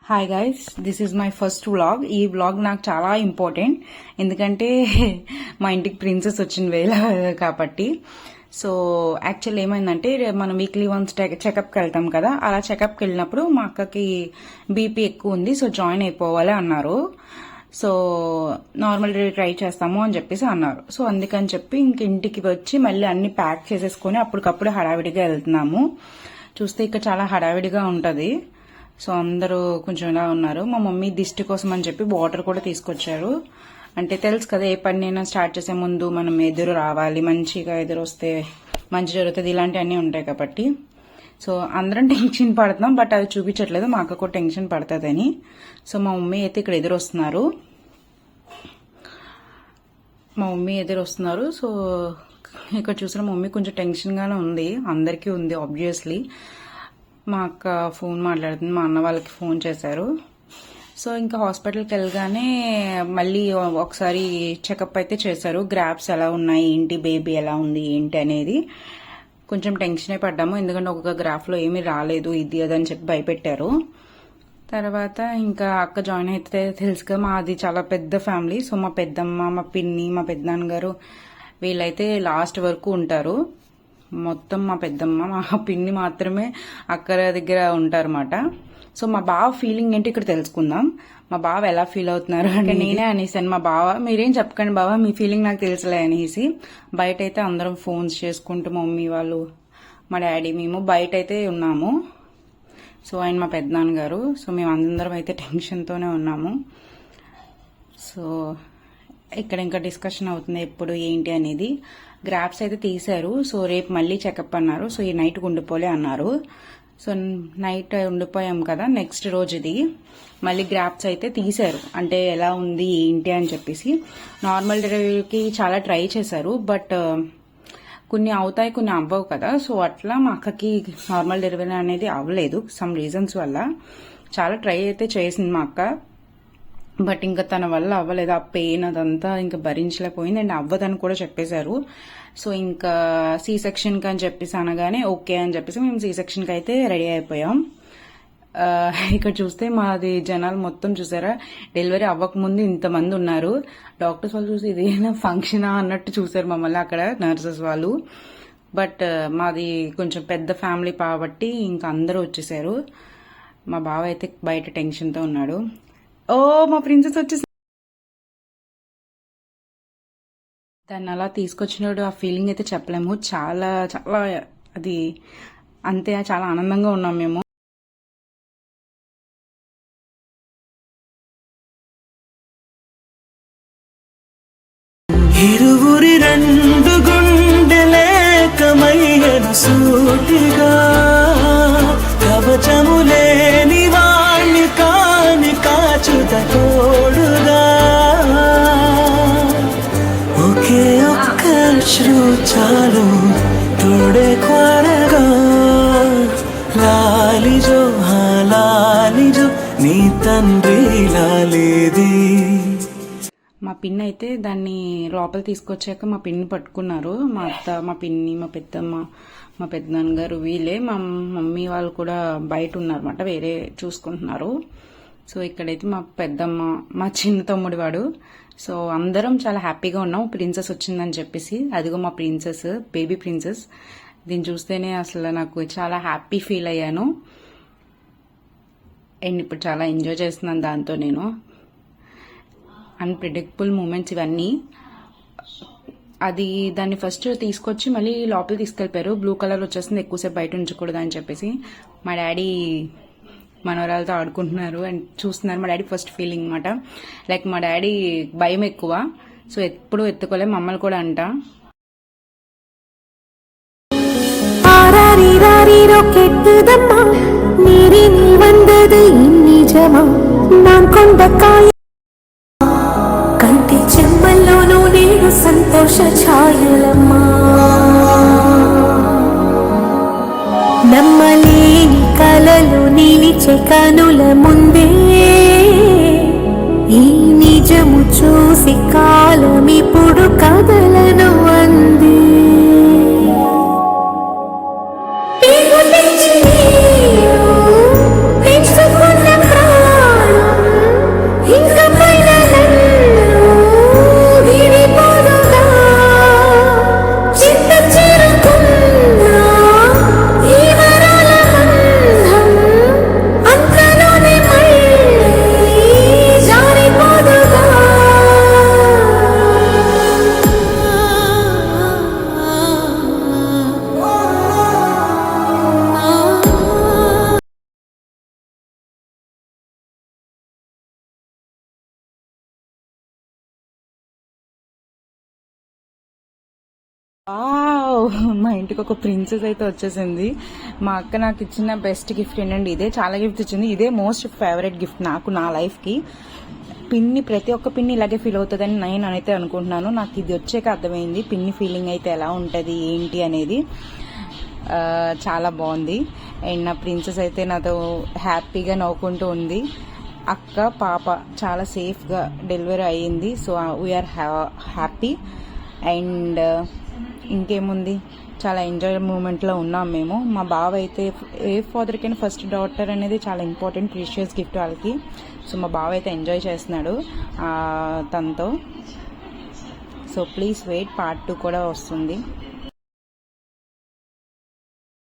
Hi guys, this is my first vlog. ఈ vlog నాకు చాలా ఇంపార్టెంట్, ఎందుకంటే మా ఇంటికి ప్రిన్సెస్ వచ్చిన వేళ కాబట్టి. సో యాక్చువల్ ఏమైందంటే, మనం వీక్లీ వన్స్ చెకప్కి వెళ్తాం కదా, అలా చెకప్కి వెళ్ళినప్పుడు మా అక్కకి బీపీ ఎక్కువ ఉంది, సో జాయిన్ అయిపోవాలి అన్నారు. సో నార్మల్ ట్రై చేస్తాము అని చెప్పేసి అన్నారు. సో అందుకని చెప్పి ఇంక ఇంటికి వచ్చి మళ్ళీ అన్ని ప్యాక్ చేసేసుకొని అప్పటికప్పుడు హడావిడిగా వెళ్తున్నాము. చూస్తే ఇక్కడ చాలా హడావిడిగా ఉంటుంది. సో అందరూ కొంచెం ఇలా ఉన్నారు. మా మమ్మీ దిష్టి కోసం అని చెప్పి వాటర్ కూడా తీసుకొచ్చారు. అంటే తెలుసు కదా, ఏ పనినైనా స్టార్ట్ చేసే ముందు మనం ఎదురు రావాలి, మంచిగా ఎదురు వస్తే మంచి జరుగుతుంది, ఇలాంటివన్నీ ఉంటాయి కాబట్టి. సో అందరం టెన్షన్ పడుతున్నాం, బట్ అది చూపించట్లేదు, మా అక్క కూడా టెన్షన్ పడుతుందని. సో మా మమ్మీ అయితే ఇక్కడ ఎదురు వస్తున్నారు. సో ఇక్కడ చూసిన మమ్మీ కొంచెం టెన్షన్గానే ఉంది, అందరికీ ఉంది ఆబ్వియస్లీ. మా అక్క ఫోన్ మాట్లాడుతుంది, మా అన్న వాళ్ళకి ఫోన్ చేశారు. సో ఇంకా హాస్పిటల్కి వెళ్ళగానే మళ్ళీ ఒకసారి చెకప్ అయితే చేశారు. గ్రాప్స్ ఎలా ఉన్నాయి, ఏంటి, బేబీ ఎలా ఉంది ఏంటి అనేది. కొంచెం టెన్షనే పడ్డాము, ఎందుకంటే ఒక్కొక్క గ్రాఫ్లో ఏమీ రాలేదు, ఇది అదని చెప్పి భయపెట్టారు. తర్వాత ఇంకా అక్క జాయిన్ అయితే తెలుసుగా, మాది చాలా పెద్ద ఫ్యామిలీ. సో మా పెద్దమ్మ, మా పిన్ని, మా పెద్దనాన్నగారు వీళ్ళైతే లాస్ట్ వరకు ఉంటారు. మొత్తం మా పెద్దమ్మ, మా పిన్ని మాత్రమే అక్క దగ్గర ఉంటారన్నమాట. సో మా బావ ఫీలింగ్ ఏంటి ఇక్కడ తెలుసుకుందాం. మా బావ ఎలా ఫీల్ అవుతున్నారు అంటే, నేనే అనేసాను మా బావ, మీరేం చెప్పకండి బావ, మీ ఫీలింగ్ నాకు తెలుసులే అనేసి. బయట అయితే అందరం ఫోన్స్ చేసుకుంటూ, మమ్మీ వాళ్ళు, మా డాడీ, మేము బయట అయితే ఉన్నాము. సో ఆయన మా పెద్దనాన్నగారు. సో మేము అందరం అయితే టెన్షన్తోనే ఉన్నాము. సో ఇక్కడ ఇంకా డిస్కషన్ అవుతుంది ఎప్పుడు ఏంటి అనేది. గ్రాఫ్స్ అయితే తీశారు. సో రేపు మళ్ళీ చెకప్ అన్నారు. సో ఈ నైట్ ఉండిపోలే అన్నారు. సో నైట్ ఉండిపోయాం కదా, నెక్స్ట్ రోజు ఇది మళ్ళీ గ్రాఫ్స్ అయితే తీశారు. అంటే ఎలా ఉంది ఏంటి అని చెప్పేసి. నార్మల్ డెలివరీకి చాలా ట్రై చేశారు, బట్ కొన్ని అవుతాయి, కొన్ని అవ్వవు కదా. సో అట్లా మా అక్కకి నార్మల్ డెలివరీ అనేది అవ్వలేదు, సమ్ రీజన్స్ వల్ల. చాలా ట్రై అయితే చేసింది మా అక్క, బట్ ఇంకా తన వల్ల అవ్వలేదు. ఆ పెయిన్ అదంతా ఇంకా భరించలేకపోయింది, అండ్ అవ్వదని కూడా చెప్పేశారు. సో ఇంకా సి సెక్షన్కి అని చెప్పేసి అనగానే ఓకే అని చెప్పేసి మేము సి సెక్షన్కి అయితే రెడీ అయిపోయాం. ఇక్కడ చూస్తే మాది జనాలు మొత్తం చూసారా, డెలివరీ అవ్వకముందు ఇంతమంది ఉన్నారు. డాక్టర్స్ వాళ్ళు చూసి ఇదేనా ఫంక్షనా అన్నట్టు చూసారు మమ్మల్ని అక్కడ నర్సెస్ వాళ్ళు. బట్ మాది కొంచెం పెద్ద ఫ్యామిలీ కాబట్టి ఇంకా అందరూ వచ్చేసారు. మా బావ అయితే బయట టెన్షన్తో ఉన్నాడు. ఓ మా ప్రిన్సెస్ వచ్చేసి దాన్ని అలా తీసుకొచ్చినాడు. ఆ ఫీలింగ్ అయితే చెప్పలేము, చాలా చాలా అది అంతే, చాలా ఆనందంగా ఉన్నాం మేము. ఇరువురి రెండు గుండెలేకమయ్యను సూటిగా, కవచములేని వాణ్ణి కాని కాచుత తోడుగా, ఒకే ఒక్క చాలు తోడే కొరగా, లాలిజో లాలిజో నీ తండ్రి లాలేది. మా పిన్ని అయితే దాన్ని లోపల తీసుకొచ్చాక మా పిన్ని పట్టుకున్నారు. మా అత్త, మా పిన్ని, మా పెద్దమ్మ, మా పెద్దనాన్నగారు వీళ్ళే. మా మమ్మీ వాళ్ళు కూడా బయట ఉన్నారన్నమాట, వేరే చూసుకుంటున్నారు. సో ఇక్కడైతే మా పెద్దమ్మ, మా చిన్న తమ్ముడు వాడు. సో అందరం చాలా హ్యాపీగా ఉన్నాం ప్రిన్సెస్ వచ్చిందని చెప్పేసి. అదిగో మా ప్రిన్సెస్, బేబీ ప్రిన్సెస్. దీన్ని చూస్తేనే అసలు నాకు చాలా హ్యాపీ ఫీల్ అయ్యాను, అండ్ ఇప్పుడు చాలా ఎంజాయ్ చేస్తున్నాను దాంతో. నేను అన్ప్రెడిక్టబుల్ మూమెంట్స్ ఇవన్నీ. అది దాన్ని ఫస్ట్ తీసుకొచ్చి మళ్ళీ లోపల తీసుకెళ్ళిపోయారు. బ్లూ కలర్ వచ్చేసింది, ఎక్కువసేపు బయట ఉంచకూడదు అని చెప్పేసి. మా డాడీ మనవరాలతో ఆడుకుంటున్నారు అండ్ చూస్తున్నారు. మా డాడీ ఫస్ట్ ఫీలింగ్ అనమాట. లైక్ మా డాడీ భయం ఎక్కువ, సో ఎప్పుడు ఎత్తుకోలే, మమ్మల్ని కూడా అంట. కంటి చెమ్మల్లోనూ నేను సంతోష ఛాయలమ్మా, నమ్మలేని కలలు నిలిచే కనుల ముందే, ఈ నిజము చూసి కాలం ఇప్పుడు కదలను అంది. పెంచుకున్న మా ఇంటికి ఒక ప్రిన్సెస్ అయితే వచ్చేసింది. మా అక్క నాకు ఇచ్చిన బెస్ట్ గిఫ్ట్ ఏంటంటే ఇదే. చాలా గిఫ్ట్ ఇచ్చింది, ఇదే మోస్ట్ ఫేవరెట్ గిఫ్ట్ నాకు నా లైఫ్కి. పిన్ని ప్రతి ఒక్క పిన్ని ఇలాగే ఫీల్ అవుతుందని నేనైతే అనుకుంటున్నాను. నాకు ఇది వచ్చాక అర్థమైంది పిన్ని ఫీలింగ్ అయితే ఎలా ఉంటుంది ఏంటి అనేది. చాలా బాగుంది. అండ్ నా ప్రిన్సెస్ అయితే నాతో హ్యాపీగా నవ్వుకుంటూ ఉంది. అక్క పాప చాలా సేఫ్గా డెలివరీ అయ్యింది. So we are happy. అండ్ ఇంకేముంది, చాలా ఎంజాయ్ మూమెంట్లో ఉన్నాం మేము. మా బావ అయితే ఏ ఫాదర్కైనా ఫస్ట్ డాటర్ అనేది చాలా ఇంపార్టెంట్, ప్రీషియస్ గిఫ్ట్ వాళ్ళకి. సో మా బావ అయితే ఎంజాయ్ చేస్తున్నాడు తనతో. సో ప్లీజ్ వెయిట్, పార్ట్ 2 కూడా వస్తుంది.